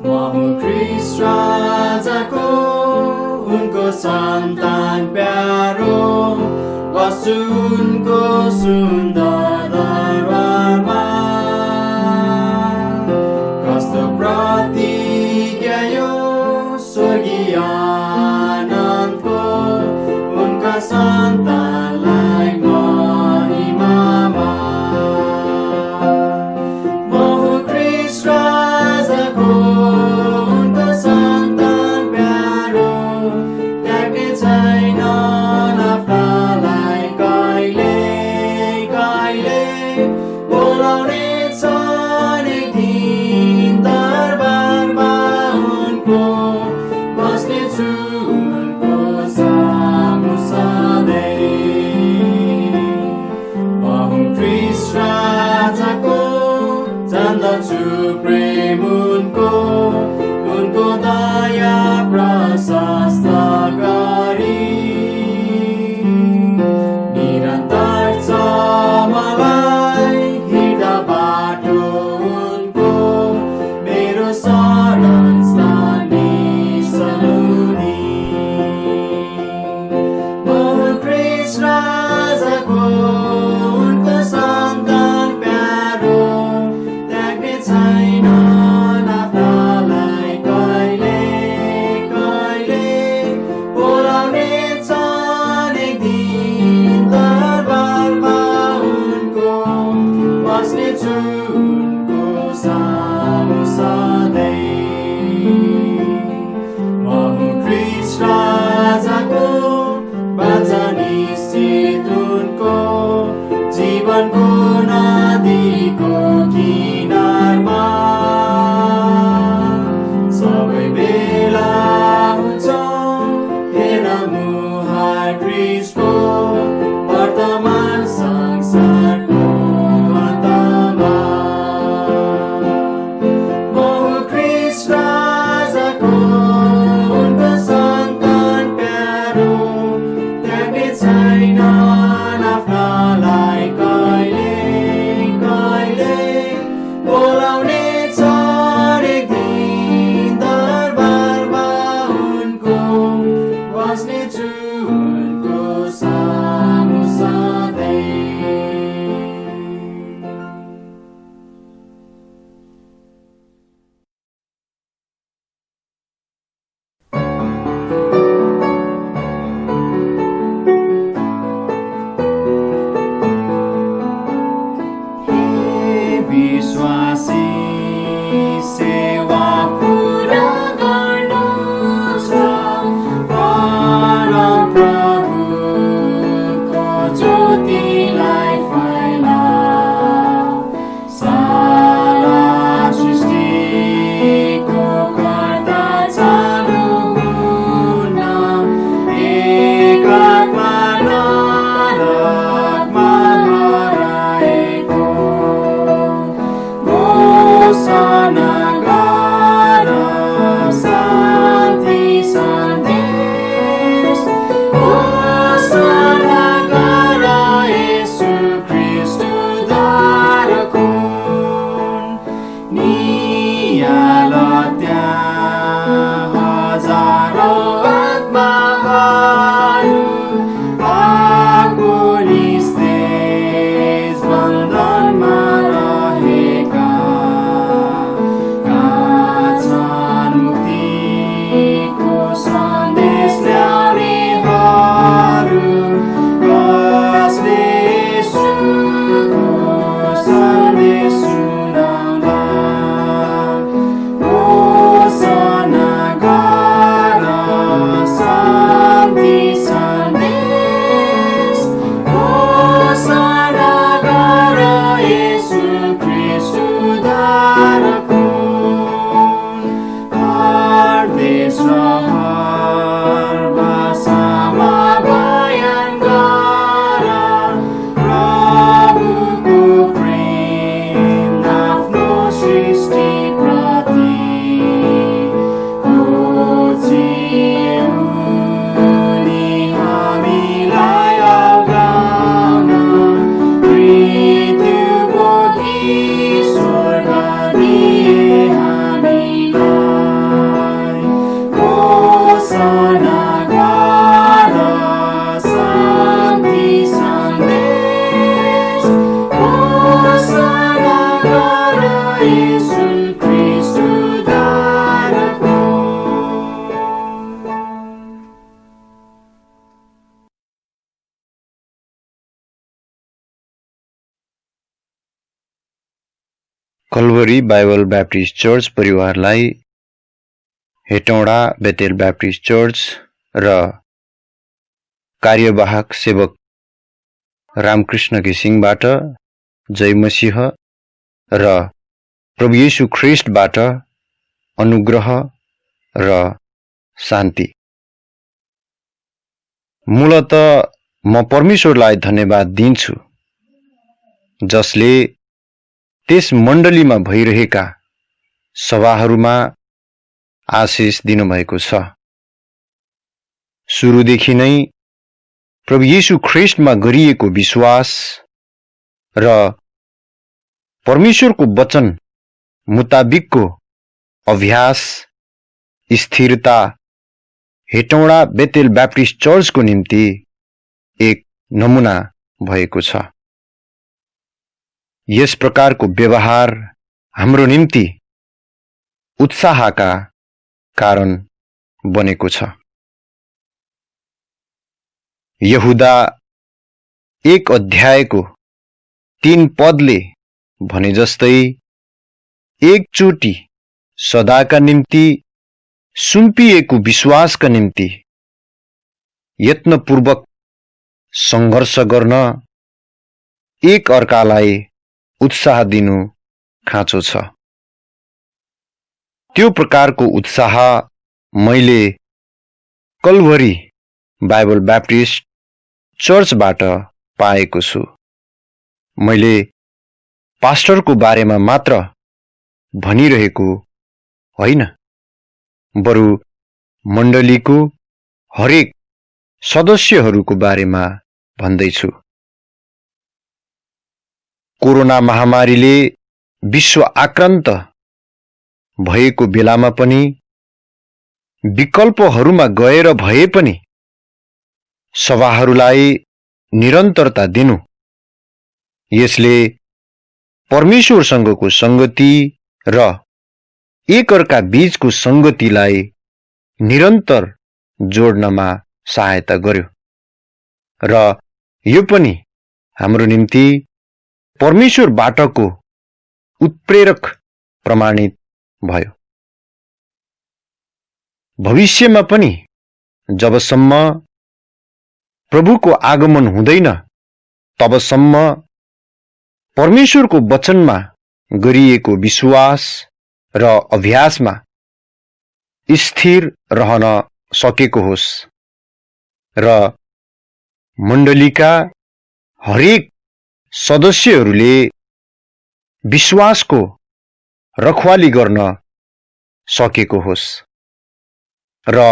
ख्रीष्ट राजाको उनको सन्तान प्यारो बस्छु उनको सुन्दर दरबारमा। कस्तो प्रतिज्ञा यो स्वर्गीय आनन्दको उनका सन्तानलाई महिमामा। ख्रीष्ट राजाको उनको सन्तान प्यारो त्याग्ने छैन आफ्नालाई कहिले कहिले। बोलाउने छन् एक दिन दरबारमा उनको बस्नेछु उनको सामु सधैँ। ख्रीष्ट राजाको जान्दछु प्रेम उनको दया प्रशस्त गरी। निरन्तर छ मलाई हिँड्दा बाटो उनको मेरो शरण स्थानी सलुनी। ख्रीष्ट राजाको उनको सन्तान प्यारो त्याग्ने छैन आफ्नालाई कहिले कहिले। बोलाउने छन् एक दिन दरबारमा उनको बस्नेछु उनको सामु सधैँ। ख्रीष्ट राजाको बाचा निश्चित उनको जीवनको नदीको किनारमा। सबै बेला हुन्छ हेर मुहार ख्रीष्टको वर्तमान संसारको अन्तमा। ख्रीष्ट राजाको उनको सन्तान प्यारो त्याग्ने छैन आफ्नालाई कहिले कहिले। बोलाउने छन् एक दिन दरबारमा उनको बस्नेछु उनको सामु सधैँ। विश्वासी सेवा पुरा गर्नु छ परम प्रभुको ज्योतिलाई फैला। सारा सृष्टिको कर्ता चालु हुन एक आत्मा नरकमा हराएको घोषणा कल्वरी बाइबल ब्याप्टिस्ट चर्च परिवारलाई हेटौँडा बेतेल ब्याप्टिस्ट चर्च र कार्यवाहक सेवक रामकृष्ण घिसिङबाट जय मसीह र प्रभु येशू ख्रीष्टबाट अनुग्रह र शान्ति। मूलत म परमेश्वरलाई धन्यवाद दिन्छु जसले त्यस मण्डलीमा भइरहेका सभाहरूमा आशिष दिनुभएको छ। सुरुदेखि नै प्रभु येशू ख्रीष्टमा गरिएको विश्वास र परमेश्वरको वचन मुताबिकको अभ्यास स्थिरता हेटौँडा बेतेल ब्याप्टिस्ट चर्चको निम्ति एक नमुना भएको छ। यस प्रकारको व्यवहार हाम्रो निम्ति उत्साहका कारण बनेको छ। यहुदा 1 अध्यायको 3 पदले भने जस्तै एकचोटि सदाका निम्ति सुम्पिएको विश्वासका निम्ति यत्नपूर्वक सङ्घर्ष गर्न एक अर्कालाई उत्साह दिनु खाँचो छ। त्यो प्रकारको उत्साह मैले कल्वरी बाइबल ब्याप्टिस्ट चर्चबाट पाएको छु। मैले पास्टरको बारेमा मात्र भनिरहेको होइन, बरु मण्डलीको हरेक सदस्यहरूको बारेमा भन्दैछु। कोरोना महामारीले विश्व आक्रान्त भएको बेलामा पनि विकल्पहरूमा गएर भए पनि सभाहरूलाई निरन्तरता दिनु, यसले परमेश्वरसँगको संगति र एकअर्का बीचको संगतिलाई निरन्तर जोड्नमा सहायता गर्यो र यो पनि हाम्रो निम्ति परमेश्वरबाटको उत्प्रेरक प्रमाणित भयो। भविष्यमा पनि जबसम्म प्रभुको आगमन हुँदैन तबसम्म परमेश्वरको वचनमा गरिएको विश्वास र अभ्यासमा स्थिर रहन सकेको होस् र मण्डलीका हरेक सदस्यहरूले विश्वासको रखवाली गर्न सकेको होस् र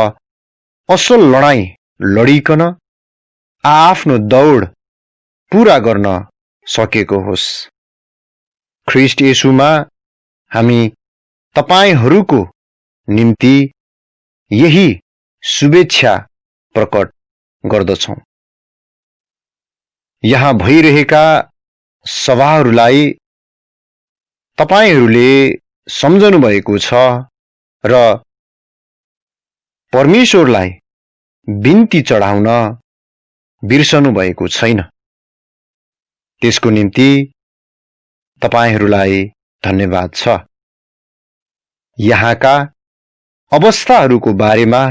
असल लडाईँ लडिकन आफ्नो दौड पूरा गर्न सकेको होस्। ख्रीष्ट येशूमा हामी तपाईहरूको निम्ति यही शुभेच्छा प्रकट गर्दछौं। यहाँ भइरहेका सभाहरूलाई तपाईहरूले सम्झनु भएको छ र परमेश्वरलाई बिन्ती चढाउन बिर्सनु भएको छैन। त्यसको निम्ति तपाईहरूलाई धन्यवाद छ। यहाँका अवस्थाहरूको बारेमा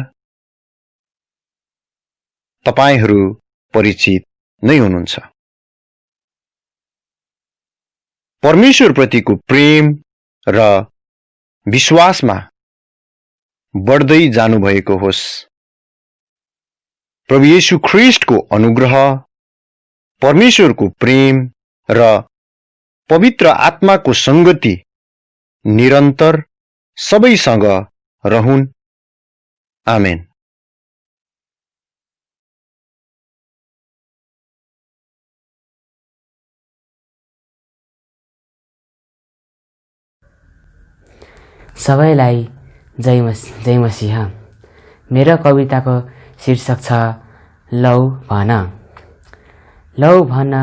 तपाईहरू परिचित नै हुनुहुन्छ। परमेश्वरप्रतिको प्रेम र विश्वासमा बढ्दै जानुभएको होस्। प्रभु येशू ख्रीष्टको अनुग्रह, परमेश्वरको प्रेम र पवित्र आत्माको संगति निरन्तर सबैसँग रहुन्। आमेन। सबैलाई जय मसीह। मेरो कविताको शीर्षक छ लौ भन। लौ भन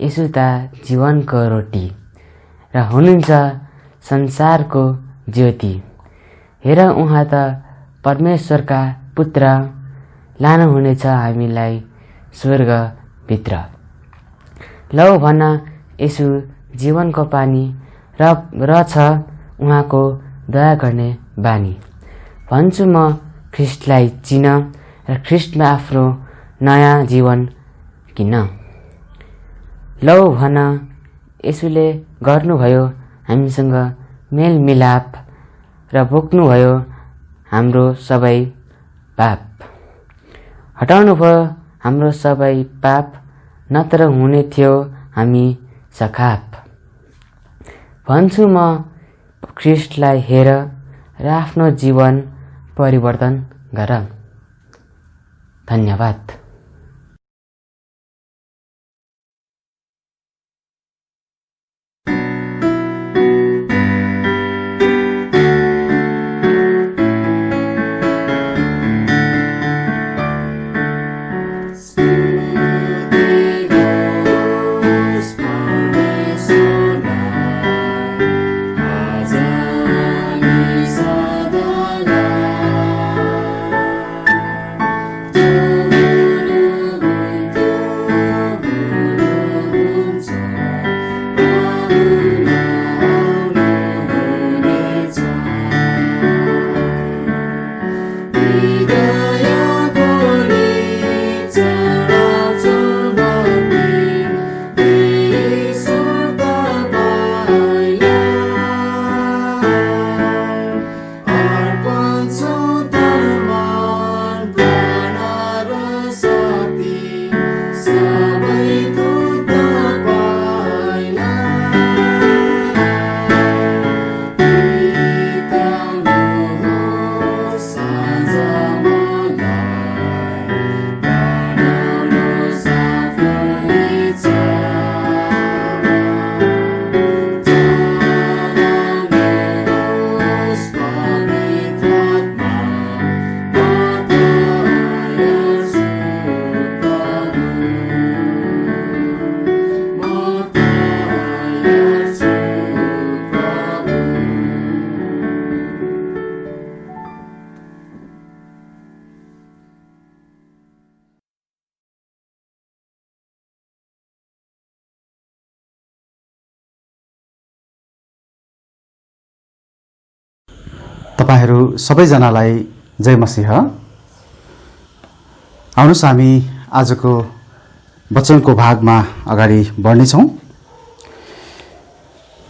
यसो त जीवनको रोटी र हुनुहुन्छ संसारको ज्योति। हेर उहाँ त परमेश्वरका पुत्र, लानुहुनेछ हामीलाई स्वर्गभित्र। लौ भन यसो जीवनको पानी रहेछ उहाँको दया गर्ने बानी। भन्छु म ख्रिस्टलाई चिन र ख्रिस्टमा आफ्नो नयाँ जीवन किन। लौ भन यसुले गर्नुभयो हामीसँग मेलमिलाप र बोक्नुभयो हाम्रो सबै पाप। हटाउनुभयो हाम्रो सबै पाप, नत्र हुने थियो हामी सखाप। भन्छु म ख्रिस्टलाई हेर र आफ्नो जीवन परिवर्तन गर। धन्यवाद। तपाईहरू सबैजनालाई जय मसीह। आउनुहोस् हामी आजको वचनको भागमा अगाडि बढ्नेछौँ।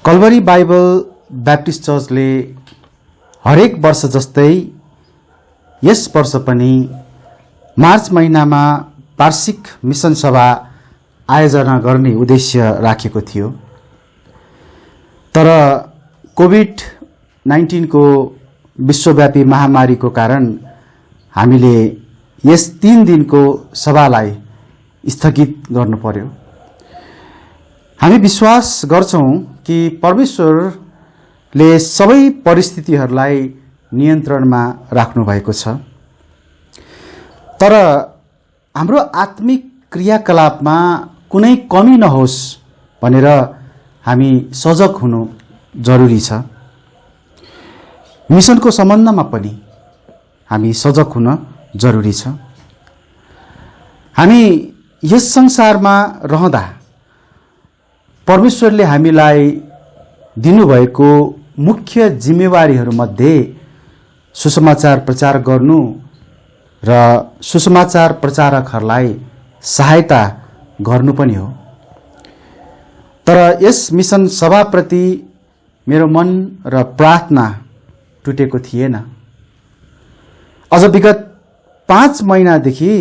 कल्भरी बाइबल ब्याप्टिस्ट चर्चले हरेक वर्ष जस्तै यस वर्ष पनि मार्च महिनामा वार्षिक मिसन सभा आयोजना गर्ने उद्देश्य राखेको थियो। तर कोभिड-19 को विश्वव्यापी महामारीको कारण हामीले यस 3 दिनको सभालाई स्थगित गर्नु पर्यो। हामी विश्वास गर्छौं कि परमेश्वरले सबै परिस्थितिहरूलाई नियन्त्रणमा राख्नु भएको छ। तर हाम्रो आत्मिक क्रियाकलापमा कुनै कमी नहोस् भनेर हामी सजग हुनु जरुरी छ। मिसनको सम्बन्धमा पनि हामी सजग हुन जरुरी छ। हामी यस संसारमा रहँदा परमेश्वरले हामीलाई दिनुभएको मुख्य जिम्मेवारीहरूमध्ये सुसमाचार प्रचार गर्नु र सुसमाचार प्रचारकहरूलाई सहायता गर्नु पनि हो। तर यस मिसन सभाप्रति मेरो मन र प्रार्थना टुटेको थिएन। अझ विगत 5 महिनादेखि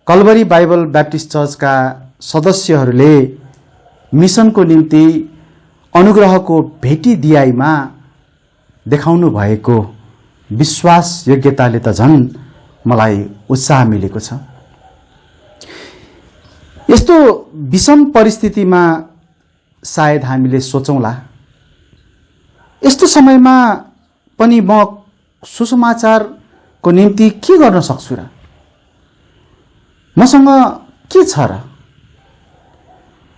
कल्भरी बाइबल ब्याप्टिस्ट चर्चका सदस्यहरूले मिसनको निम्ति अनुग्रहको भेटी दियाइमा देखाउनु भएको विश्वास योग्यताले त झन् मलाई उत्साह मिलेको छ। यस्तो विषम परिस्थितिमा सायद हामीले सोचौँला, यस्तो समयमा पनि म सुसमाचारको निम्ति के गर्न सक्छु र? मसँग के छ र?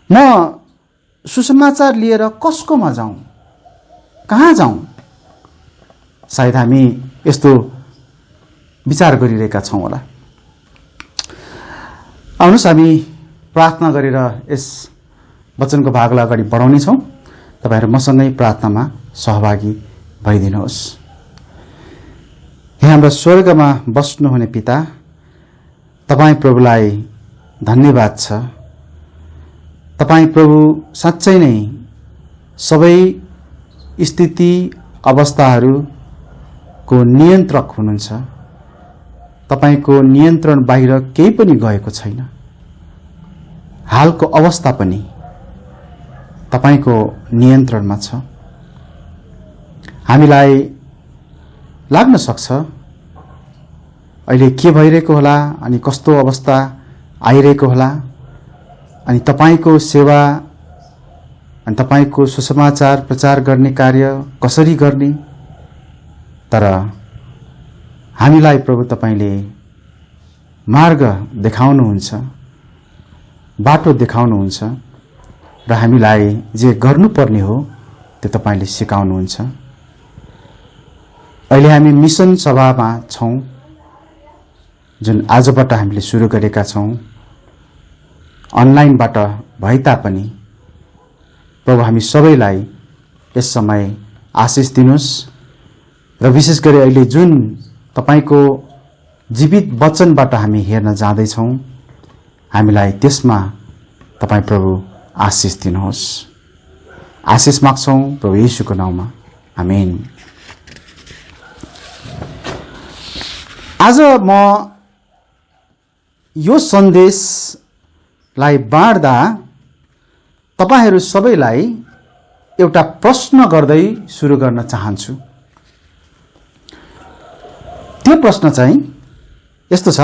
म सुसमाचार लिएर कसकोमा जाउँ, कहाँ जाउँ? सायद हामी यस्तो विचार गरिरहेका छौँ होला। आउनुहोस् हामी प्रार्थना गरेर यस वचनको भागलाई अगाडि बढाउनेछौँ। तपाईहरु मसँगै प्रार्थनामा सहभागी भइदिनुहोस्। हे हाम्रो स्वर्गमा बस्नुहुने पिता, तपाई प्रभुलाई धन्यवाद छ। तपाई प्रभु साँच्चै नै सबै स्थिति अवस्थाहरूको नियन्त्रक हुनुहुन्छ। तपाईको नियन्त्रण बाहिर केही पनि गएको छैन। हालको अवस्था पनि तपाईको नियन्त्रणमा छ। हामीलाई लाग्न सक्छ अहिले के भइरहेको होला अनि कस्तो अवस्था आइरहेको होला अनि तपाईको सेवा अनि तपाईको सुसमाचार प्रचार गर्ने कार्य कसरी गर्ने। तर हामीलाई प्रभु तपाईले मार्ग देखाउनुहुन्छ, बाटो देखाउनुहुन्छ र हामीलाई जे गर्नुपर्ने हो त्यो तपाईले सिकाउनुहुन्छ। अहिले हामी मिसन सभामा छौं जुन आजबाट हामीले सुरु गरेका छौं। अनलाइनबाट भए तापनि प्रभु हामी सबैलाई यस समय आशिष दिनुस् र विशेष गरी अहिले जुन तपाईको जीवित वचनबाट हामी हेर्न जाँदै छौं, हामीलाई त्यसमा तपाई प्रभु आशिष दिनुहोस्। आशिष माग्छौं प्रभु येशूको नाममा, आमेन। आज म यो सन्देशलाई बाँड्दा तपाईहरु सबैलाई एउटा प्रश्न गर्दै सुरु गर्न चाहन्छु। त्यो प्रश्न चाहिँ यस्तो छ,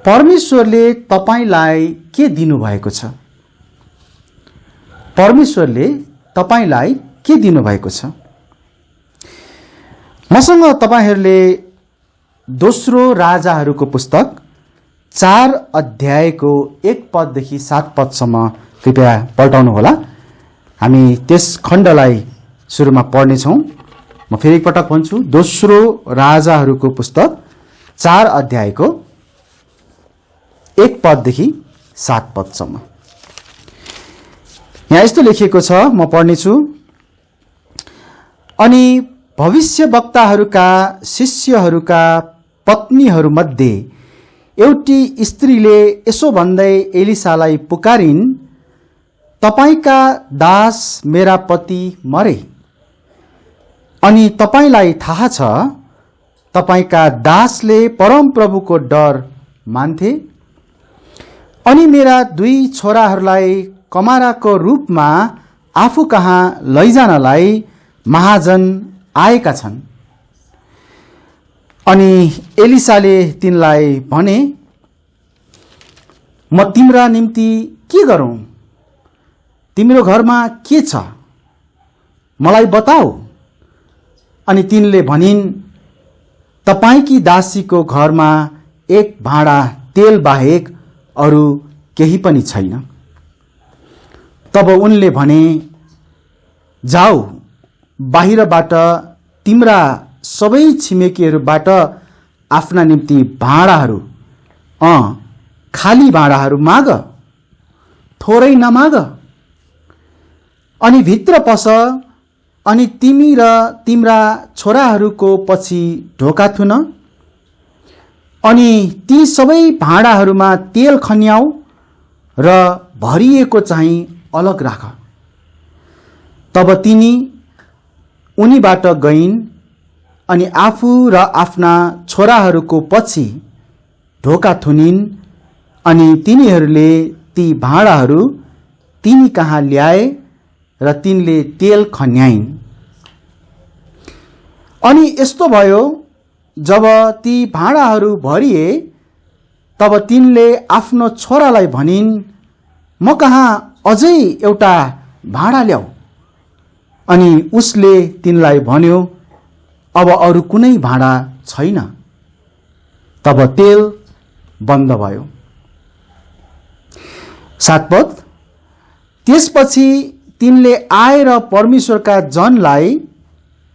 परमेश्वरले तपाईलाई के दिनुभएको छ? परमेश्वरले तपाईलाई के दिनुभएको छ? मसँग तपाईहरुले दोस्रो राजाहरूको पुस्तक 4 अध्यायको 1 पददेखि 7 पदसम्म कृपया पल्टाउनु होला। हामी त्यस खण्डलाई सुरुमा पढ्ने छौं। म फेरि एकपटक भन्छु, दोस्रो राजाहरूको पुस्तक 4 अध्यायको 1 पददेखि 7 पदसम्म। यहाँ यस्तो लेखिएको छ, म पढ्ने छु। अनि भविष्यवक्ताहरूका शिष्यहरूका पत्नीहरूमध्ये एउटी स्त्रीले यसो भन्दै एलिसालाई पुकारिन्, तपाईका दास मेरा पति मरे अनि तपाईलाई थाहा छ तपाईका दासले परमप्रभुको डर मान्थे अनि मेरा 2 छोराहरूलाई कमाराको रूपमा आफू कहाँ लैजानलाई महाजन आएका छन्। अनि एलिसाले तिनलाई भने, म तिम्रा निम्ति के गरौं? तिम्रो घरमा के छ? मलाई बताऊ। अनि तिनले भनिन्, तपाईकी दासीको घरमा 1 भाँडा तेल बाहेक अरू केही पनि छैन। तब उनले भने, जाऊ, बाहिरबाट तिम्रा सबै छिमेकीहरूबाट आफ्ना निम्ति भाँडाहरू, खाली भाँडाहरू माग, थोरै नमाग। अनि भित्र पस अनि तिमी र तिम्रा छोराहरूको पछि ढोका थुन अनि ती सबै भाँडाहरूमा तेल खन्याऊ र भरिएको चाहिँ अलग राख। तब तिनी उनीबाट गइन् अनि आफू र आफ्ना छोराहरूको पछि ढोका थुनिन् अनि तिनीहरूले ती भाँडाहरू तिनी कहाँ ल्याए र तिनले तेल खन्याइन्। अनि यस्तो भयो, जब ती भाँडाहरू भरिए तब तिनले आफ्नो छोरालाई भनिन्, म कहाँ अझै एउटा भाँडा ल्याऊ। अनि उसले तिनलाई भन्यो, अब अरू कुनै भाँडा छैन। तब तेल बन्द भयो। 7 पद। त्यसपछि तिनले आएर परमेश्वरका जनलाई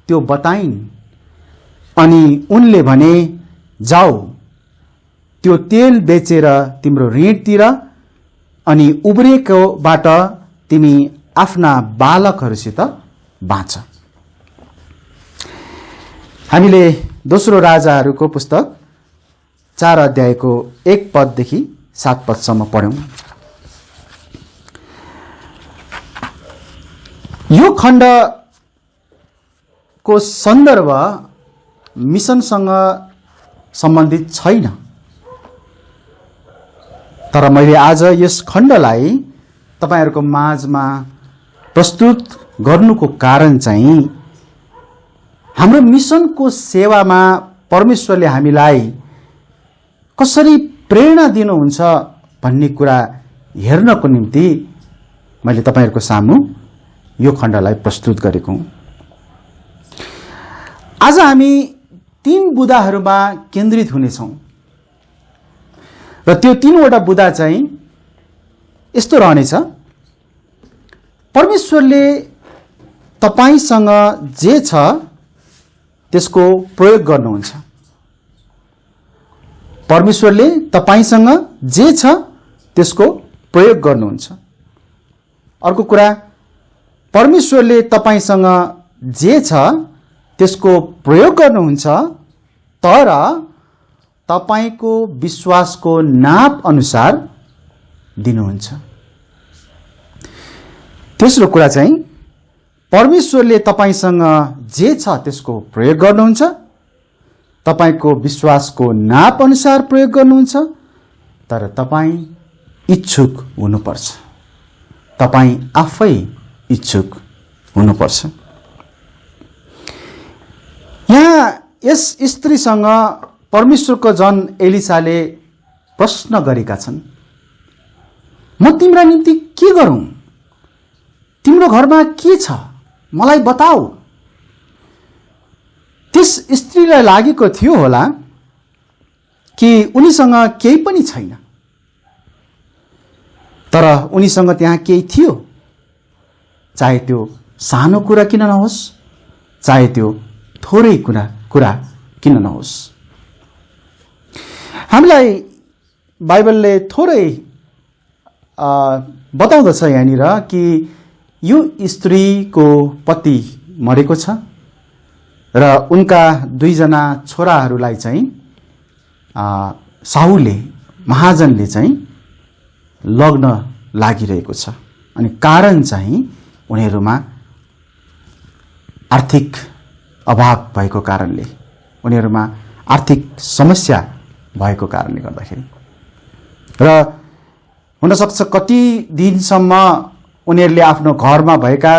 त्यो बताइन् अनि उनले भने, जाऊ, त्यो तेल बेचेर तिम्रो ऋण तिर अनि उब्रेकोबाट तिमी आफ्ना बालकहरूसित बाँच। हामीले दोस्रो राजाहरूको पुस्तक 4 अध्यायको 1 पददेखि 7 पदसम्म पढ्यौं। यो खण्डको सन्दर्भ मिसनसँग सम्बन्धित छैन, तर मैले आज यस खण्डलाई तपाईहरुको माझमा प्रस्तुत गर्नुको कारण चाहिँ हाम्रो मिसनको सेवामा परमेश्वरले हामीलाई कसरी प्रेरणा दिनुहुन्छ भन्ने कुरा हेर्नको निम्ति मैले तपाईहरुको सामु यो खण्डलाई प्रस्तुत गरेको हुँ। आज हामी 3 बुदाहरूमा केन्द्रित हुनेछौं र त्यो 3वटा बुदा चाहिँ यस्तो रहनेछ। परमेश्वरले तपाईसँग जे छ त्यसको प्रयोग गर्नुहुन्छ। परमेश्वरले तपाईसँग जे छ त्यसको प्रयोग गर्नुहुन्छ। अर्को कुरा, परमेश्वरले तपाईसँग जे छ त्यसको प्रयोग गर्नुहुन्छ, तर तपाईको विश्वासको नाप अनुसार दिनुहुन्छ। तेस्रो कुरा चाहिँ परमेश्वरले तपाईसँग जे छ त्यसको प्रयोग गर्नुहुन्छ, तपाईको विश्वासको नाप अनुसार प्रयोग गर्नुहुन्छ, तर तपाई इच्छुक हुनुपर्छ। तपाई आफै इच्छुक हुनुपर्छ। यहाँ यस स्त्रीसँग परमेश्वरको जन एलिसाले प्रश्न गरेका छन्, म तिम्रा निम्ति के गरौं? तिम्रो घरमा के छ? मलाई बताऊ। त्यस स्त्रीलाई लागेको थियो होला कि उनीसँग केही पनि छैन, तर उनीसँग त्यहाँ केही थियो, चाहे त्यो सानो कुरा किन नहोस्, चाहे त्यो थोरै कुरा किन नहोस्। हामीलाई बाइबलले थोरै बताउँदछ यहाँनिर कि यो स्त्रीको पति मरेको छ र उनका 2 जना छोराहरूलाई चाहिँ साहुले महाजनले चाहिँ लग्न लागिरहेको छ। अनि कारण चाहिँ उनीहरुमा आर्थिक अभाव भएको कारणले, उनीहरुमा आर्थिक समस्या भएको कारणले गर्दाखेरि र हुन सक्छ कति दिनसम्म उनीहरुले आफ्नो घरमा भएका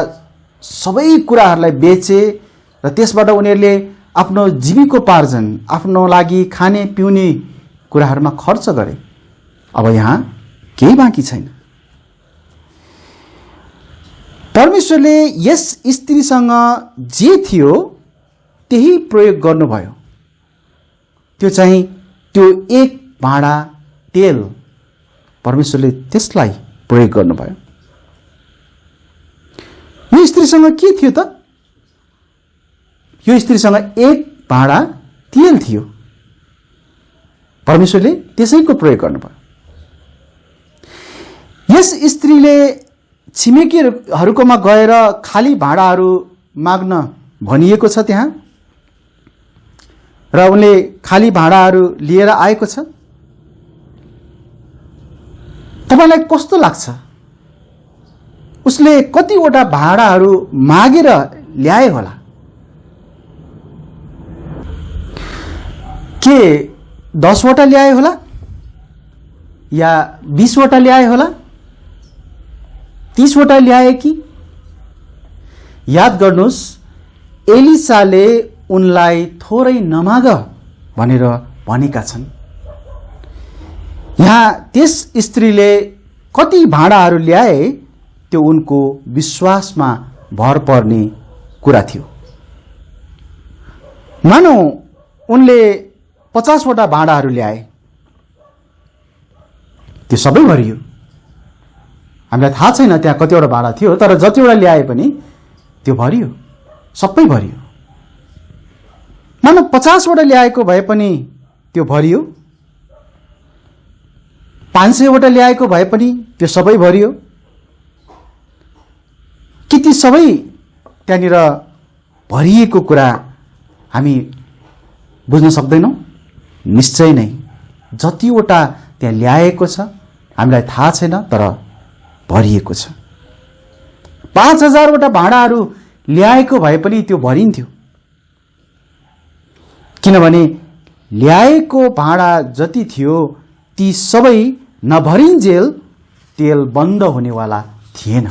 सबै कुराहरूलाई बेचे र त्यसबाट उनीहरुले आफ्नो जीविकोपार्जन, आफ्नो लागि खाने पिउने कुराहरूमा खर्च गरे। अब यहाँ केही बाँकी छैन। परमेश्वरले यस स्त्रीसँग जे थियो त्यही प्रयोग गर्नुभयो। त्यो चाहिँ त्यो 1 भाँडा तेल परमेश्वरले त्यसलाई प्रयोग गर्नुभयो। यो स्त्रीसँग के थियो त? यो स्त्रीसँग 1 भाँडा तेल थियो। परमेश्वरले त्यसैको प्रयोग गर्नुभयो। यस स्त्रीले छिमेकीहरूकोमा गएर खाली भाँडाहरू माग्न भनिएको छ त्यहाँ, र उनले खाली भाँडाहरू लिएर आएको छ। तपाईलाई कस्तो लाग्छ? उसले कतिवटा भाँडाहरू मागेर ल्याए होला? के 10 वटा ल्याए होला या 20 वटा ल्याए होला? 30 वटा ल्याए कि? याद गर्नुस्, एलिसाले उनलाई थोरै नमाग भनेर भनेका छन्। यहाँ त्यस स्त्रीले कति भाँडाहरू ल्याए त्यो उनको विश्वासमा भर पर्ने कुरा थियो। मानौ उनले 50 वटा भाँडाहरू ल्याए, त्यो सबै भरियो। हामीलाई थाहा छैन त्यहाँ कतिवटा भाँडा थियो, तर जतिवटा ल्याए पनि त्यो भरियो, सबै भरियो। मानौ 50 वटा ल्याएको भए पनि त्यो भरियो, 500 वटा ल्याएको भए पनि त्यो सबै भरियो। के ती सबै त्यहाँनिर भरिएको कुरा हामी बुझ्न सक्दैनौँ? निश्चय नै जतिवटा त्यहाँ ल्याएको छ हामीलाई थाहा छैन, तर भरिएको छ। 5000 भाँडाहरू ल्याएको भए पनि त्यो भरिन्थ्यो, किनभने ल्याएको भाँडा जति थियो ती सबै नभरिन्जेल तेल बन्द हुनेवाला थिएन।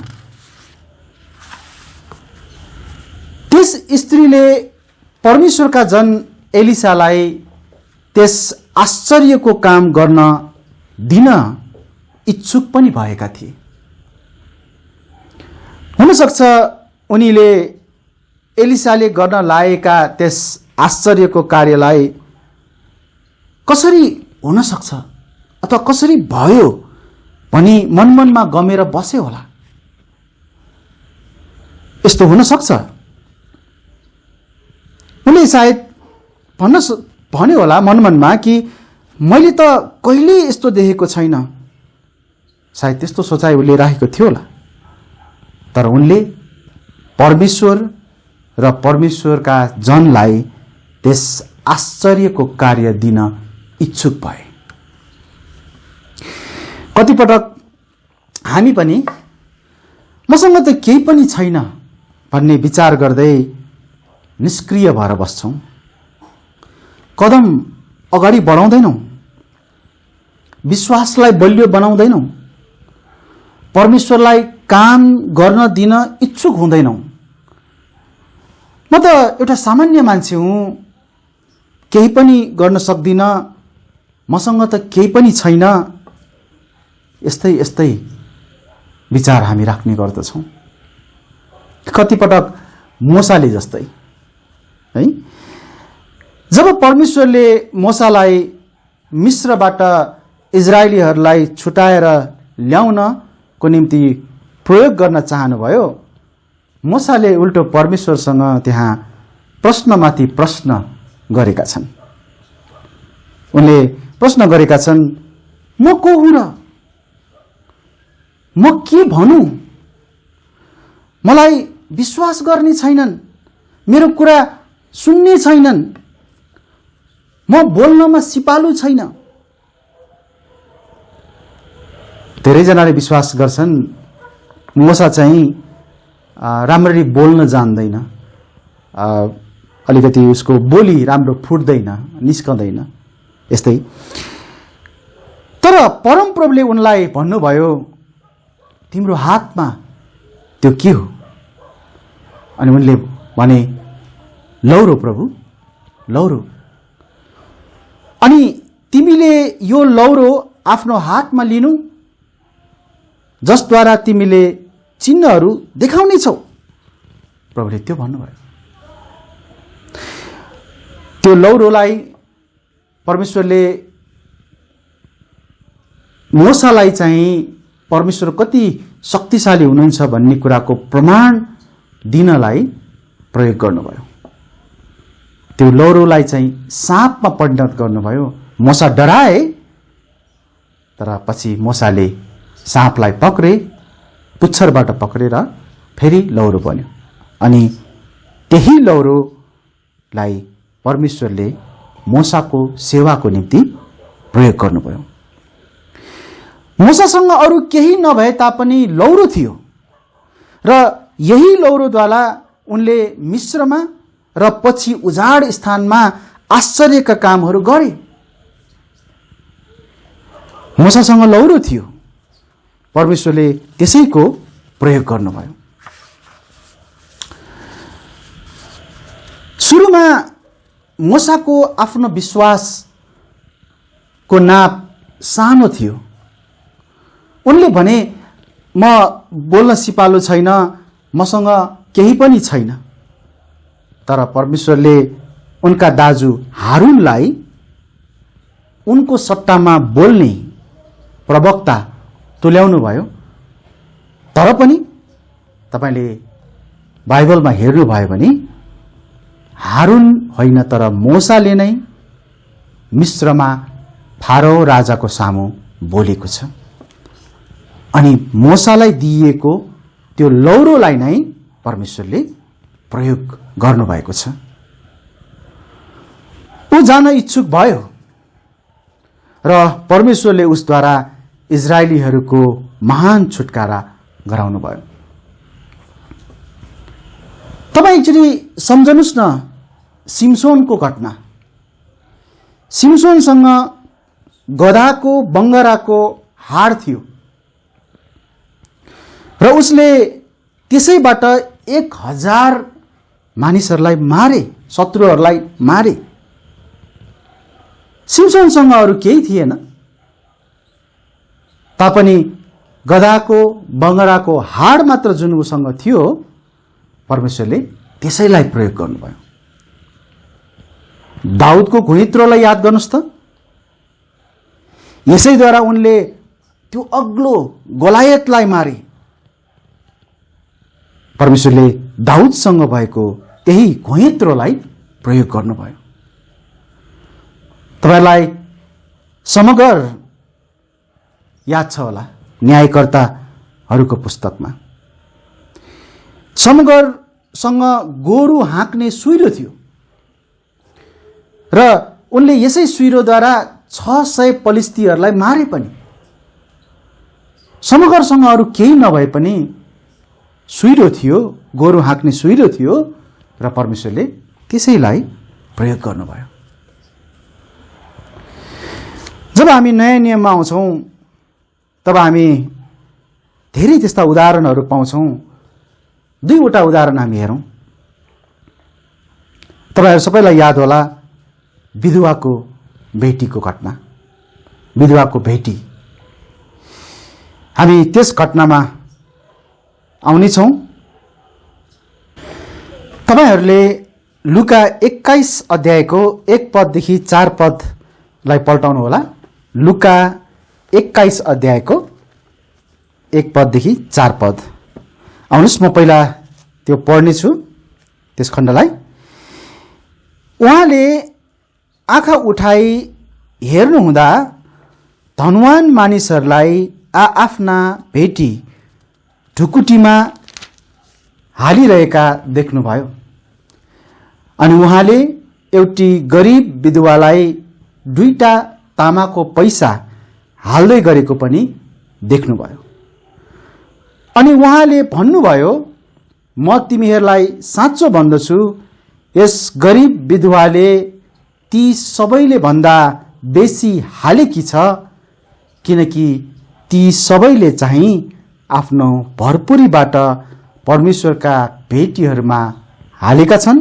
त्यस स्त्रीले परमेश्वरका जन एलिसालाई त्यस आश्चर्यको काम गर्न दिन इच्छुक पनि भएका थिए। हुन सक्छ उनीले एलिसाले गर्न लागेका त्यस आश्चर्यको कार्यलाई कसरी हुन सक्छ अथवा कसरी भयो भनी मनमनमा गमेर बसे होला। यस्तो हुन सक्छ। उनले सायद भने होला मनमनमा कि मैले त कहिले यस्तो देखेको छैन। सायद त्यस्तो सोचाइ उनले राखेको थियो होला। तर उनले परमेश्वर र परमेश्वरका जनलाई त्यस आश्चर्यको कार्य दिन इच्छुक भए। कतिपटक हामी पनि मसँग त केही पनि छैन भन्ने विचार गर्दै निष्क्रिय भएर बस्छौँ, कदम अगाडि बढाउँदैनौँ, विश्वासलाई बलियो बनाउँदैनौँ, परमेश्वरलाई काम गर्न दिन इच्छुक हुँदैनौँ। म त एउटा सामान्य मान्छे हुँ, केही पनि गर्न सक्दिनँ, मसँग त केही पनि छैन, यस्तै यस्तै विचार हामी राख्ने गर्दछौँ। कतिपटक मोसाले जस्तै है, जब परमेश्वरले मोसालाई मिस्रबाट इजरायलीहरूलाई छुटाएर ल्याउनको निम्ति प्रयोग गर्न चाहनुभयो, मोसाले उल्टो परमेश्वरसँग त्यहाँ प्रश्नमाथि प्रश्न गरेका छन्। उनले प्रश्न गरेका छन्, म को हुँ र? म के भनौँ? मलाई विश्वास गर्ने छैनन्, मेरो कुरा सुन्ने छैनन्, म बोल्नमा सिपालु छैन। धेरैजनाले विश्वास गर्छन् मोसा चाहिँ राम्ररी बोल्न जान्दैन, अलिकति उसको बोली राम्रो फुट्दैन, निस्कँदैन, यस्तै। तर परमप्रभुले उनलाई भन्नुभयो, तिम्रो हातमा त्यो के हो? अनि उनले भने, लौरो प्रभु, लौरो। अनि तिमीले यो लौरो आफ्नो हातमा लिनु, जसद्वारा तिमीले चिन्हहरू देखाउने छौ। प्रभुले त्यो भन्नुभयो। त्यो लौरोलाई परमेश्वरले मोसालाई चाहिँ परमेश्वर कति शक्तिशाली हुनुहुन्छ भन्ने कुराको प्रमाण दिनलाई प्रयोग गर्नुभयो। त्यो लौरोलाई चाहिँ साँपमा परिणत गर्नुभयो। मोसा डराए, तर पछि मोसाले साँपलाई पक्रे, पुच्छरबाट पक्रेर फेरि लौरो बन्यो। अनि त्यही लौरोलाई परमेश्वरले मोसाको सेवाको निम्ति प्रयोग गर्नुभयो। मोसासँग अरू केही नभए तापनि लौरो थियो र यही लौरोद्वारा उनले मिस्रमा र पछि उजाड स्थानमा आश्चर्यका कामहरू गरे। मोसासँग लौरो थियो, परमेश्वरले त्यसैको प्रयोग गर्नुभयो। सुरुमा मोसाको आफ्नो विश्वासको नाप सानो थियो। उनले भने, म बोल्न सिपालु छैन, मसँग केही पनि छैन। तर परमेश्वरले उनका दाजु हारूनलाई उनको सट्टामा बोल्ने प्रवक्ता तुल्याउनु भयो। तर पनि तपाईले बाइबलमा हेर्नुभयो भने हारून होइन, तर मोसाले नै मिस्रमा फारो राजाको सामु बोलेको छ। अनि मोसालाई दिइएको त्यो लौरोलाई नै परमेश्वरले प्रयोग गर्नुभएको छ। ऊ जान इच्छुक भयो र परमेश्वरले उसद्वारा इजरायलीहरूको महान छुटकारा गराउनु भयो। तपाईँ एकचोटि सम्झनुस् न सिम्सोनको घटना। सिम्सोनसँग गधाको बङ्गराको हाड थियो र उसले त्यसैबाट 1000 मानिसहरूलाई मारे, शत्रुहरूलाई मारे। सिम्सोनसँग अरू केही थिएन, तापनि गधाको बङ्गराको हाड मात्र जुन उसँग थियो, परमेश्वरले त्यसैलाई प्रयोग गर्नुभयो। दाउदको घुइँत्रोलाई याद गर्नुहोस् त। यसैद्वारा उनले त्यो अग्लो गोलायतलाई मारे। परमेश्वरले दाउदसँग भएको त्यही घुइँत्रोलाई प्रयोग गर्नुभयो। तपाईलाई समग्र याद छ होला, न्यायकर्ताहरूको पुस्तकमा समग्रसँग गोरु हाँक्ने सुइरो थियो र उनले यसै सुइरोद्वारा 600 पलिस्तीहरूलाई मारे पनि। समग्रसँग अरू केही नभए पनि सुइरो थियो, गोरु हाँक्ने सुइरो थियो र परमेश्वरले त्यसैलाई प्रयोग गर्नुभयो। जब हामी नयाँ नियममा आउँछौँ तब हामी धेरै त्यस्ता उदाहरणहरू पाउँछौँ। 2वटा उदाहरण हामी हेरौँ। तपाईहरु सबैलाई याद होला विधवाको बेटीको घटना। विधवाको बेटी, हामी त्यस घटनामा आउने छौँ। तपाईहरुले लुका 21 अध्यायको 1 पददेखि 4 पदलाई पल्टाउनु होला। लुका 21 अध्यायको 1 पददेखि 4 पद। आउनुस् म पहिला त्यो पढ्ने छु त्यस खण्डलाई। उहाँले आँखा उठाई हेर्नु हुँदा धनवान मानिसहरूलाई आफ्ना भेटी ढुकुटीमा हालिरहेका देख्नुभयो। अनि उहाँले एउटी गरिब विधवालाई 2टा तामाको पैसा हाल्दै गरेको पनि देख्नुभयो। अनि उहाँले भन्नुभयो, म तिमीहरूलाई साँचो भन्दछु, यस गरिब विधवाले ती सबैले भन्दा बेसी हालेकी छ, किनकि ती सबैले चाहिँ आफ्नो भरपुरीबाट परमेश्वरका भेटीहरूमा हालेका छन्,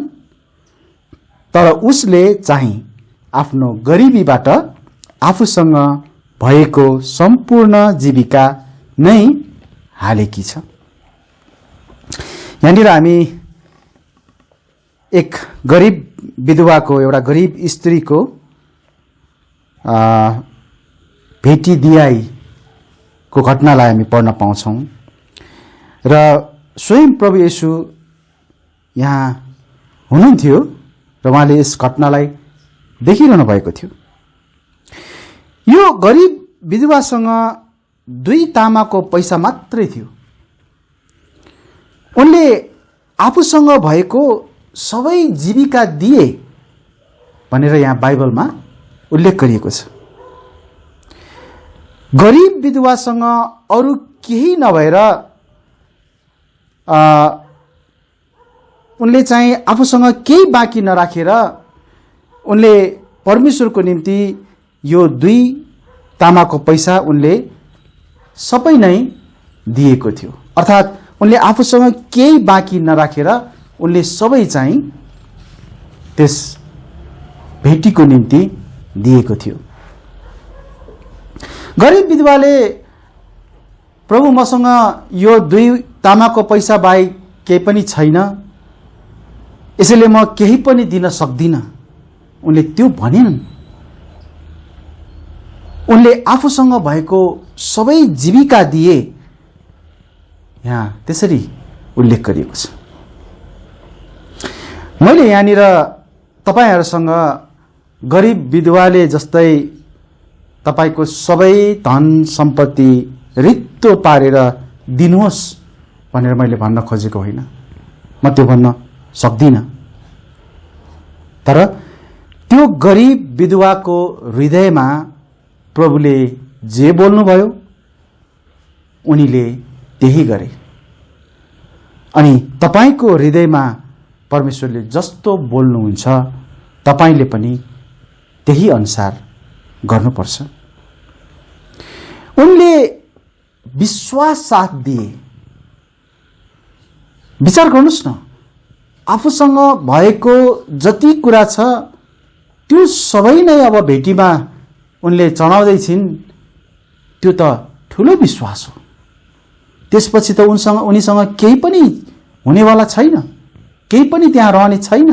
तर उसले चाहिँ आफ्नो गरिबीबाट आफूसँग भएको सम्पूर्ण जीविका नै हालेकी छ। यहाँनिर हामी एक गरिब विधवाको, एउटा गरिब स्त्रीको भेटी दियाईको घटनालाई हामी पढ्न पाउँछौँ र स्वयं प्रभु येशू यहाँ हुनुहुन्थ्यो र उहाँले यस घटनालाई देखिरहनु भएको थियो। यो गरिब विधवासँग 2 तामाको पैसा मात्रै थियो। उनले आफूसँग भएको सबै जीविका दिए भनेर यहाँ बाइबलमा उल्लेख गरिएको छ। गरिब विधवासँग अरू केही नभएर उनले चाहिँ आफूसँग केही बाँकी नराखेर उनले परमेश्वरको निम्ति यो 2 तामाको पैसा उनले सबै नै दिएको थियो। अर्थात् उनले आफूसँग केही बाँकी नराखेर उनले सबै चाहिँ त्यस भेटीको निम्ति दिएको थियो। गरिब विधवाले, प्रभु मसँग यो 2 तामाको पैसा बाहेक केही पनि छैन, यसैले म केही पनि दिन सक्दिनँ, उनले त्यो भनेनन्। उनले आफूसँग भएको सबै जीविका दिए, यहाँ त्यसरी उल्लेख गरिएको छ। मैले यहाँनिर तपाईहरुसँग गरिब विधवाले जस्तै तपाईको सबै धन सम्पत्ति रित्तो पारेर दिनुहोस् भनेर मैले भन्न खोजेको होइन, म त्यो भन्न सक्दिनँ। तर त्यो गरिब विधवाको हृदयमा प्रभुले जे बोल्नुभयो उनीले त्यही गरे। अनि तपाईको हृदयमा परमेश्वरले जस्तो बोल्नुहुन्छ तपाईले पनि त्यही अनुसार गर्नुपर्छ। उनले विश्वास साथ दिए। विचार गर्नुस् न, आफूसँग भएको जति कुरा छ त्यो सबै नै अब भेटीमा उनले चढाउँदै छिन्। त्यो त ठुलो विश्वास हो। त्यसपछि त उनीसँग केही पनि हुनेवाला छैन, केही पनि त्यहाँ रहने छैन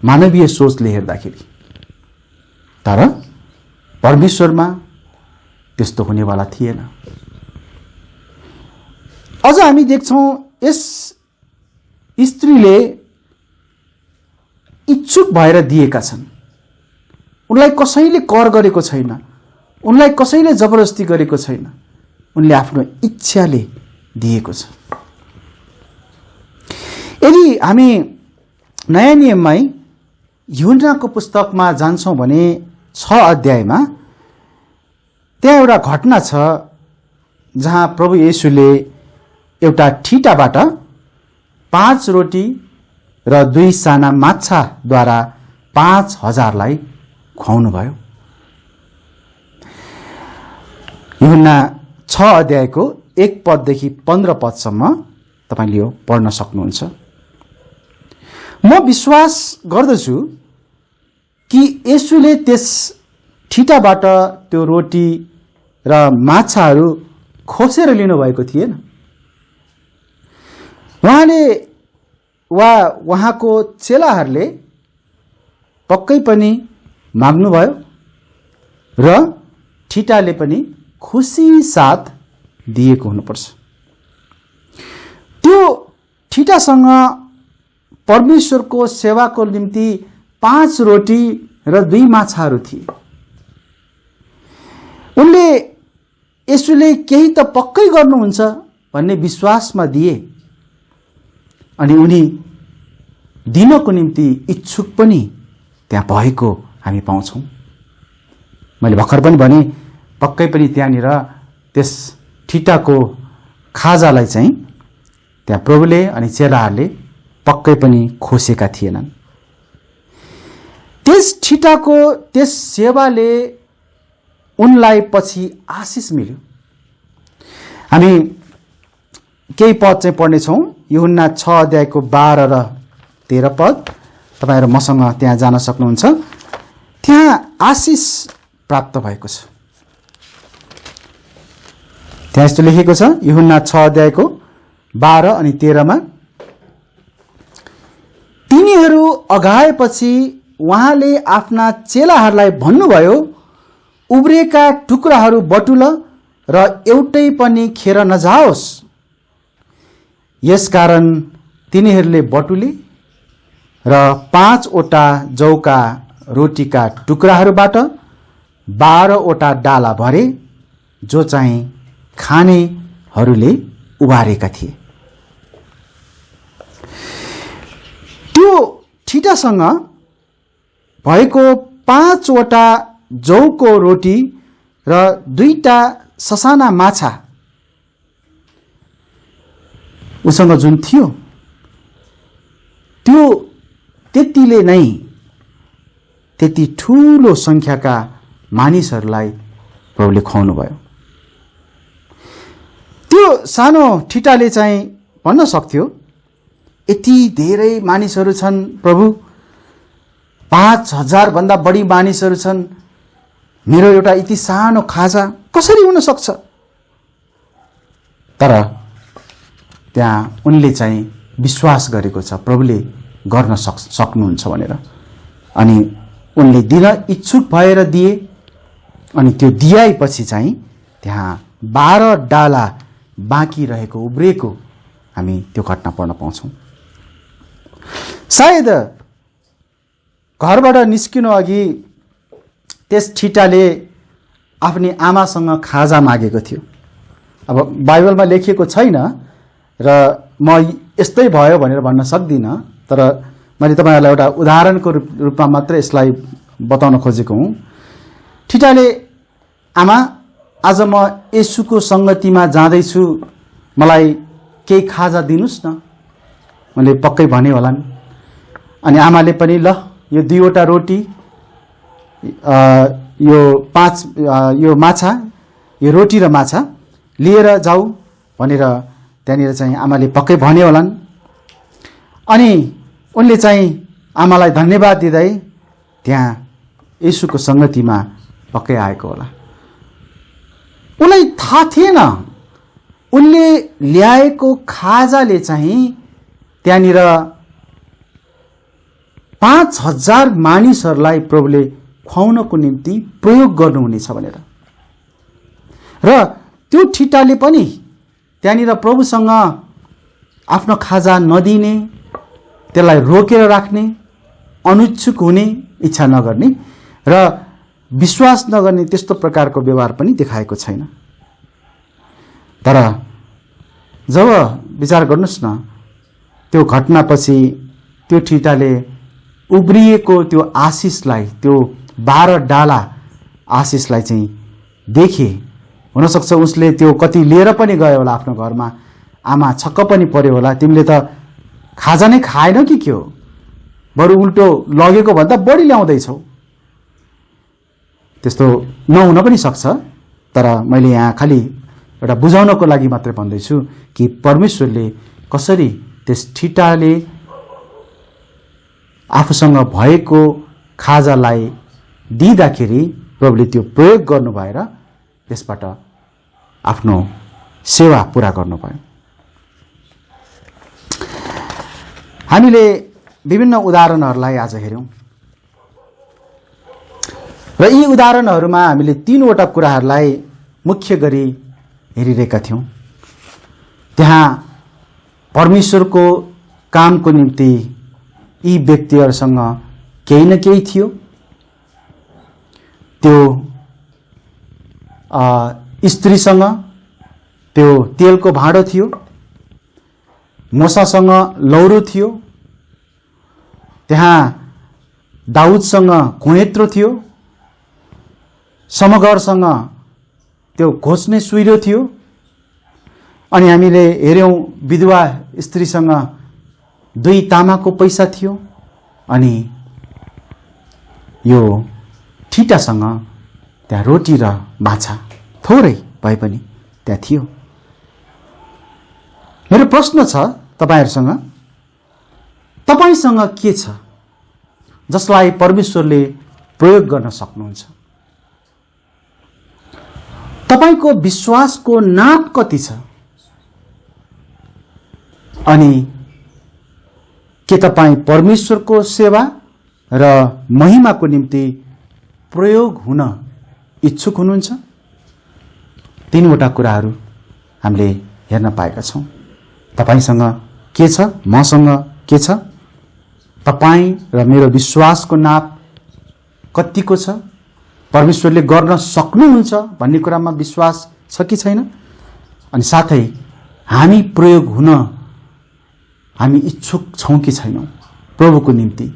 मानवीय सोचले हेर्दाखेरि। तर परमेश्वरमा त्यस्तो हुनेवाला थिएन। अझ हामी देख्छौं यस स्त्रीले इच्छुक भएर दिएका छन्। उनलाई कसैले कर गरेको छैन, उनलाई कसैले जबरजस्ती गरेको छैन, उनले आफ्नो इच्छाले दिएको छ। यदि हामी नयाँ नियममै यूहन्नाको पुस्तकमा जान्छौं भने 6 अध्यायमा त्यहाँ एउटा घटना छ जहाँ प्रभु येशूले एउटा ठिटाबाट 5 रोटी र 2 साना माछाद्वारा 5000लाई खुवाउनु भयो। यूहन्ना 6 अध्यायको 1 पददेखि 15 पदसम्म तपाईले यो पढ्न सक्नुहुन्छ। म विश्वास गर्दछु कि येशूले त्यस ठिटाबाट त्यो रोटी र माछाहरू खोसेर लिनुभएको थिएन। उहाँले वा उहाँको चेलाहरूले पक्कै पनि माग्नुभयो र ठिटाले पनि खुसी साथ दिएको हुनुपर्छ। त्यो ठिटासँग परमेश्वरको सेवाको निम्ति 5 रोटी र 2 माछाहरू थिए। उनले येशूले केही त पक्कै गर्नुहुन्छ भन्ने विश्वासमा दिए अनि उनी दिनको निम्ति इच्छुक पनि त्यहाँ भएको हामी पाउँछौं। मैले भर्खर पनि भने पक्कै पनि त्यहाँनिर त्यस ठिटाको खाजालाई चाहिँ त्यहाँ प्रभुले अनि चेलाहरूले पक्कै पनि खोसेका थिएनन्। त्यस ठिटाको त्यस सेवाले उनलाई पछि आशिष मिल्यो। हामी केही पद चाहिँ पढ्ने छौं। यूहन्ना 6 अध्यायको 12 र 13 पद तपाईहरु मसँग त्यहाँ जान सक्नुहुन्छ। त्यहाँ आशिष प्राप्त भएको छ। त्यहाँ यस्तो लेखेको छ यूहन्ना 6 अध्यायको 12 अनि 13 मा, तिनीहरू अघाएपछि उहाँले आफ्ना चेलाहरूलाई भन्नुभयो, उब्रेका टुक्राहरू बटुल र एउटै पनि खेर नजाओस्। यसकारण तिनीहरूले बटुले र 5 वटा जौका रोटीका टुक्राहरूबाट 12 वटा डाला भरे, जो चाहिँ खानेहरूले उबारेका थिए। त्यो ठिटासँग भएको 5 वटा जौको रोटी र 2टा ससाना माछा उसँग जुन थियो त्यो त्यतिले नै त्यति ठूलो संख्याका मानिसहरूलाई प्रभुले खुवाउनु भयो। त्यो सानो ठिटाले चाहिँ भन्न सक्थ्यो, यति धेरै मानिसहरू छन् प्रभु, 5000 भन्दा बढी मानिसहरू छन्, मेरो एउटा यति सानो खाजा कसरी हुन सक्छ? तर त्यहाँ उनले चाहिँ विश्वास गरेको छ प्रभुले गर्न सक्नुहुन्छ भनेर, अनि उनले दिन इच्छुक भएर दिए। अनि त्यो दिएपछि चाहिँ त्यहाँ 12 डाला बाँकी रहेको उब्रेको हामी त्यो घटना पढ्न पाउँछौं। सायद घरबाट निस्किनु अघि त्यस ठिटाले आफ्नी आमासँग खाजा मागेको थियो अब बाइबलमा लेखिएको छैन र म यस्तै भयो भनेर भन्न सक्दिनँ, तर मैले तपाईँहरूलाई एउटा उदाहरणको रूपमा मात्र यसलाई बताउन खोजेको हुँ। ठिटाले, आमा आज म येशूको सङ्गतिमा जाँदैछु, मलाई केही खाजा दिनुस् न। मैले पक्कै भने होलान्। अनि आमाले पनि ल यो 2वटा रोटी, यो माछा, यो रोटी र माछा लिएर जाऊ भनेर त्यहाँनिर चाहिँ आमाले पक्कै भने होलान्। अनि उनले चाहिँ आमालाई धन्यवाद दिँदै त्यहाँ येशूको सङ्गतिमा पक्कै आएको होला। उनलाई थाहा थिएन उनले ल्याएको खाजाले चाहिँ त्यहाँनिर 5000 मानिसहरूलाई प्रभुले खुवाउनको निम्ति प्रयोग गर्नुहुनेछ भनेर। र त्यो ठिटाले पनि त्यहाँनिर प्रभुसँग आफ्नो खाजा नदिने, त्यसलाई रोकेर राख्ने, अनुच्छुक हुने, इच्छा नगर्ने र विश्वास नगर्ने त्यस्तो प्रकारको व्यवहार पनि देखाएको छैन। तर जब विचार गर्नुस् न, त्यो घटनापछि त्यो ठिटाले उब्रिएको त्यो आशिषलाई, त्यो 12 डाला आशिषलाई चाहिँ देखे। हुनसक्छ उसले त्यो कति लिएर पनि गयो होला आफ्नो घरमा। आमा छक्क पनि पर्यो होला, तिमीले त खाजा नै खाएन कि के हो, बरु उल्टो लगेको भन्दा बढी ल्याउँदैछौ। त्यस्तो नहुन पनि सक्छ, तर मैले यहाँ खालि एउटा बुझाउनको लागि मात्रै भन्दैछु कि परमेश्वरले कसरी त्यस ठिटाले आफूसँग भएको खाजालाई दिँदाखेरि प्रभुले त्यो प्रयोग गर्नु भएर त्यसबाट आफ्नो सेवा पुरा गर्नुभयो। हामीले विभिन्न उदाहरणहरूलाई आज हेर्यौं र यी उदाहरणहरूमा हामीले 3वटा कुराहरूलाई मुख्य गरी हेरिरहेका थियौं। त्यहाँ परमेश्वरको कामको निम्ति यी व्यक्तिहरूसँग केही न केही थियो। त्यो स्त्रीसँग त्यो तेलको भाँडो थियो, मोसासँग लौरो थियो, त्यहाँ दाउदसँग घुँयत्रो थियो, समगरसँग त्यो घोच्ने सुइरो थियो। अनि हामीले हेर्यौं विधवा स्त्रीसँग 2 तामाको पैसा थियो। अनि यो ठिटासँग त्यहाँ रोटी र माछा थोरै भए पनि त्यहाँ थियो। मेरो प्रश्न छ तपाईहरुसँग, तपाईसँग के छ जसलाई परमेश्वरले प्रयोग गर्न सक्नुहुन्छ? तपाईको विश्वासको नाप कति छ? अनि के तपाई परमेश्वरको सेवा र महिमाको निम्ति प्रयोग हुन इच्छुक हुनुहुन्छ? 3वटा कुराहरू हामीले हेर्न पाएका छौं। तपाईसँग के छ? मसँग के छ? तपाई र मेरो विश्वासको नाप कतिको छ? परमेश्वरले गर्न सक्नुहुन्छ भन्ने कुरामा विश्वास छ कि छैन? अनि साथै हामी प्रयोग हुन हामी इच्छुक छौं कि छैनौं प्रभुको निम्ति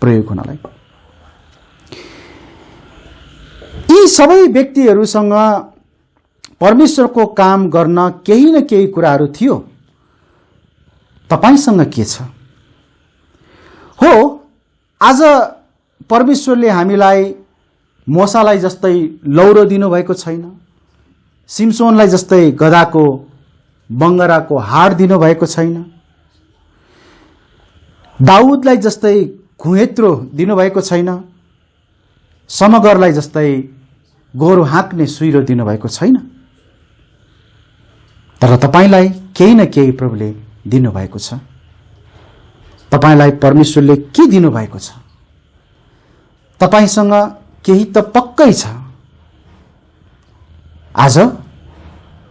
प्रयोग हुनलाई? यी सबै व्यक्तिहरूसँग परमेश्वरको काम गर्न केही न केही कुराहरू थियो। तपाईसँग के छ? हो, आज परमेश्वरले हामीलाई मोसालाई जस्तै लौरो दिनुभएको छैन, सिमसोनलाई जस्तै गधाको बङ्गराको हाड दिनुभएको छैन, दाउदलाई जस्तै घुँयत्रो दिनुभएको छैन, समगरलाई जस्तै गोरु हाँक्ने सुइरो दिनुभएको छैन। तर तपाईलाई केही न केही प्रभुले दिनुभएको छ। तपाईलाई परमेश्वरले के दिनुभएको छ? तपाईसँग केही त पक्कै छ। आज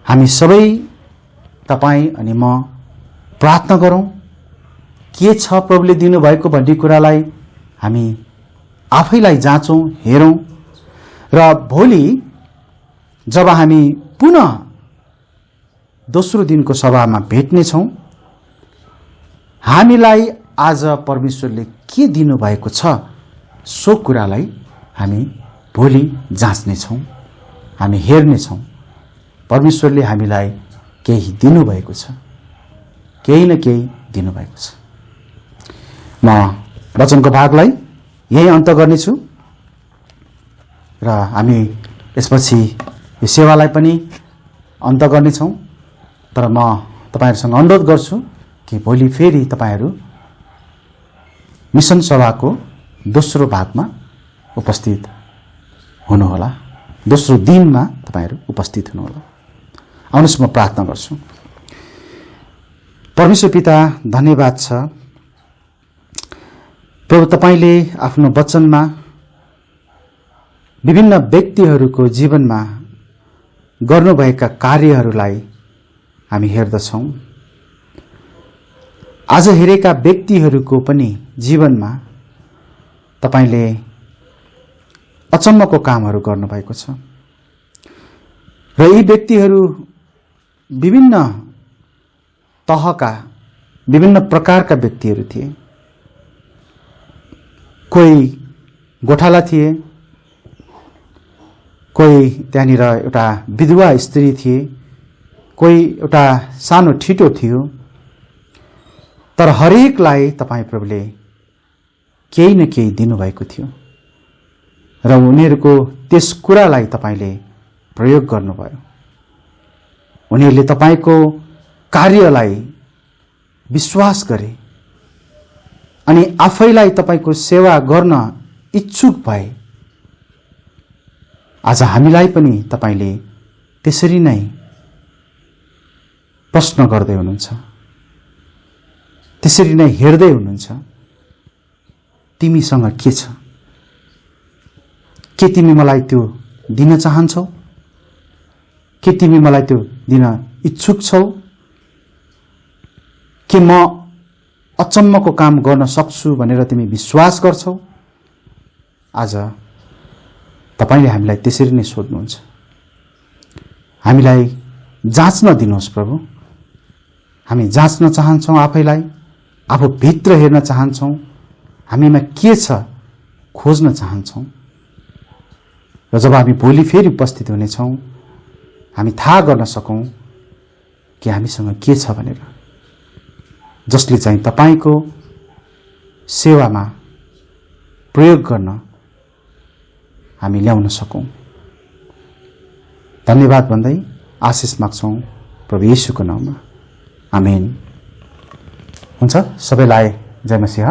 हामी सबै तपाई अनि म प्रार्थना गरौं, के छ प्रभुले दिनुभएको भन्ने कुरालाई हामी आफैलाई जाँचौं, हेरौं र भोलि जब हामी पुनः दोस्रो दिनको सभामा भेट्नेछौँ। हामीलाई आज परमेश्वरले के दिनुभएको छ सो कुरालाई हामी भोलि जाँच्नेछौँ, हामी हेर्नेछौँ। परमेश्वरले हामीलाई केही दिनुभएको छ, केही न केही दिनुभएको छ। म वचनको भागलाई यही अन्त गर्नेछु र हामी यसपछि यो सेवालाई पनि अन्त गर्नेछौँ। तर म तपाईहरुसँग अनुरोध गर्छु कि भोलि फेरि तपाईहरु मिसन सभाको दोस्रो भागमा उपस्थित हुनुहोला, दोस्रो दिनमा तपाईहरु उपस्थित हुनुहोला। आउनुहोस् म प्रार्थना गर्छु। परमेश्वर पिता, धन्यवाद छ प्रभु, तपाईले आफ्नो वचनमा विभिन्न व्यक्तिहरूको जीवनमा गर्नुभएका कार्यहरूलाई हामी हेर्दछौँ। आज हेरेका व्यक्तिहरूको पनि जीवनमा तपाईले अचम्मको कामहरू गर्नुभएको छ र यी व्यक्तिहरू विभिन्न तहका, विभिन्न प्रकारका व्यक्तिहरू थिए। कोही गोठाला थिए, कोही त्यहाँनिर एउटा विधवा स्त्री थिए, कोही एउटा सानो ठिटो थियो। तर हरेकलाई तपाईं प्रभुले केही न केही दिनुभएको थियो र उनीहरूको त्यस कुरालाई तपाईले प्रयोग गर्नुभयो। उनीहरूले तपाईको कार्यलाई विश्वास गरे अनि आफैलाई तपाईको सेवा गर्न इच्छुक भए। आज हामीलाई पनि तपाईले त्यसरी नै प्रश्न गर्दै हुनुहुन्छ, त्यसरी नै हेर्दै हुनुहुन्छ। तिमीसँग के छ? के तिमी मलाई त्यो दिन चाहन्छौ? के तिमी मलाई त्यो दिन इच्छुक छौ? के म अचम्मको काम गर्न सक्छु भनेर तिमी विश्वास गर्छौ? आज तपाईले हामीलाई त्यसरी नै सोध्नुहुन्छ। हामीलाई जाँच्न दिनुहोस् प्रभु। हामी जाँच्न चाहन्छौँ आफैलाई, आफू भित्र हेर्न चाहन्छौँ, हामीमा के छ खोज्न चाहन्छौँ। र जब हामी भोलि फेरि उपस्थित हुनेछौँ, हामी थाहा गर्न सकौँ कि हामीसँग के छ भनेर, जसले चाहिँ तपाईको सेवामा प्रयोग गर्न हामी ल्याउन सकौँ। धन्यवाद भन्दै आशिष माग्छौँ प्रभु येशूको नाममा, आमेन। हुन्छ। सबैलाई जय मसीह।